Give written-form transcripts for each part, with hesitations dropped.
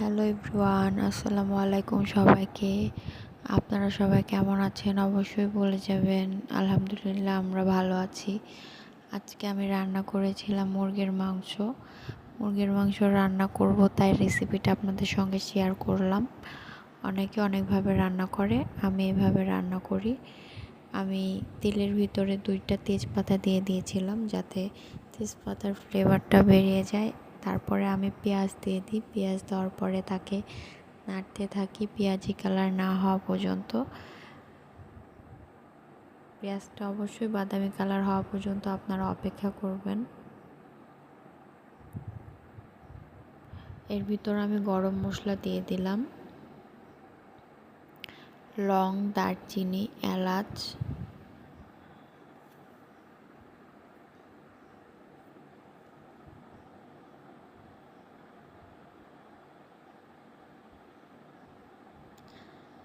Hello everyone, আসসালামু আলাইকুম সবাইকে। আপনারা সবাই কেমন আছেন অবশ্যই বলে যাবেন। আলহামদুলিল্লাহ আমরা ভালো আছি। আজকে আমি রান্না করেছিলাম মুরগির মাংস রান্না করব, তাই রেসিপিটা আপনাদের সঙ্গে শেয়ার করলাম। অনেকে অনেকভাবে রান্না করে, আমি এভাবে রান্না করি। আমি তেলের ভিতরে 2টা তেজপাতা দিয়ে দিয়েছিলাম যাতে তেজপাতার ফ্লেভারটা বেরিয়ে যায়। তারপরে আমি পেঁয়াজ দিয়ে দিই। পেঁয়াজ দেওয়ার পরে তাকে নাড়তে থাকি পেঁয়াজি কালার না হওয়া পর্যন্ত। পেঁয়াজটা অবশ্যই বাদামি কালার হওয়া পর্যন্ত আপনারা অপেক্ষা করবেন। এর ভিতর আমি গরম মশলা দিয়ে দিলাম, লং, দারচিনি, এলাচ,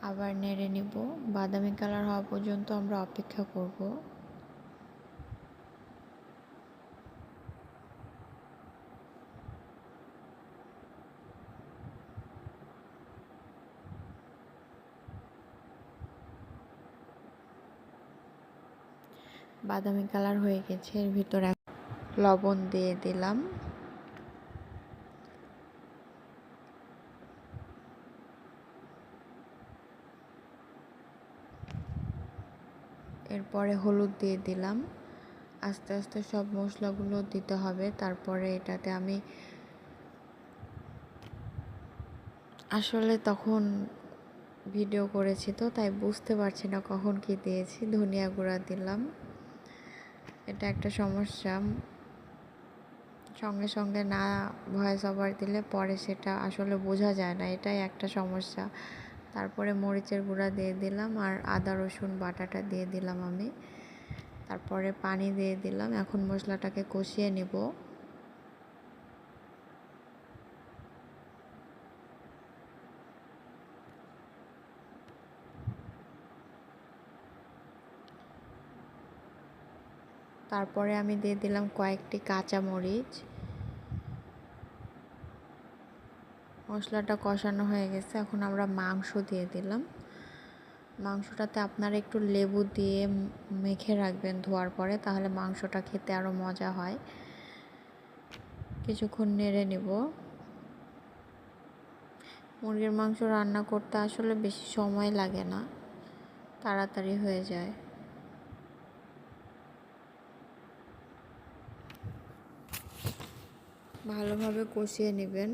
আবার নেড়ে নিব। বাদামি কালার হওয়া পর্যন্ত আমরা অপেক্ষা করব। বাদামি কালার হয়ে গেছে। এর ভিতরে লবণ দিয়ে দিলাম, এরপরে হলুদ দিয়ে দিলাম। আস্তে আস্তে সব মশলাগুলো দিতে হবে। তারপরে এটাতে আমি আসলে তখন ভিডিও করেছি তো তাই বুঝতে পারছি না কখন কি দিয়েছি। ধনিয়া গুঁড়া দিলাম। এটা একটা সমস্যা, সঙ্গে সঙ্গে না ভয়েস ওভার দিলে পরে সেটা আসলে বোঝা যায় না, এটাই একটা সমস্যা। তারপরে মরিচের গুঁড়া দিয়ে দিলাম আর আদা রসুন বাটাটা দিয়ে দিলাম আমি। তারপরে পানি দিয়ে দিলাম। এখন মশলাটাকে কষিয়ে নেব। তারপরে আমি দিয়ে দিলাম কয়েকটি কাঁচা মরিচ। মশলাটা কষানো হয়ে গেছে, এখন আমরা মাংস দিয়ে দিলাম। মাংসটাতে আপনারা একটু লেবু দিয়ে মেখে রাখবেন ধোয়ার পরে, তাহলে মাংসটা খেতে আরও মজা হয়। কিছুক্ষণ নেড়ে নেব। মুরগির মাংস রান্না করতে আসলে বেশি সময় লাগে না, তাড়াতাড়ি হয়ে যায়। ভালোভাবে কষিয়ে নেবেন।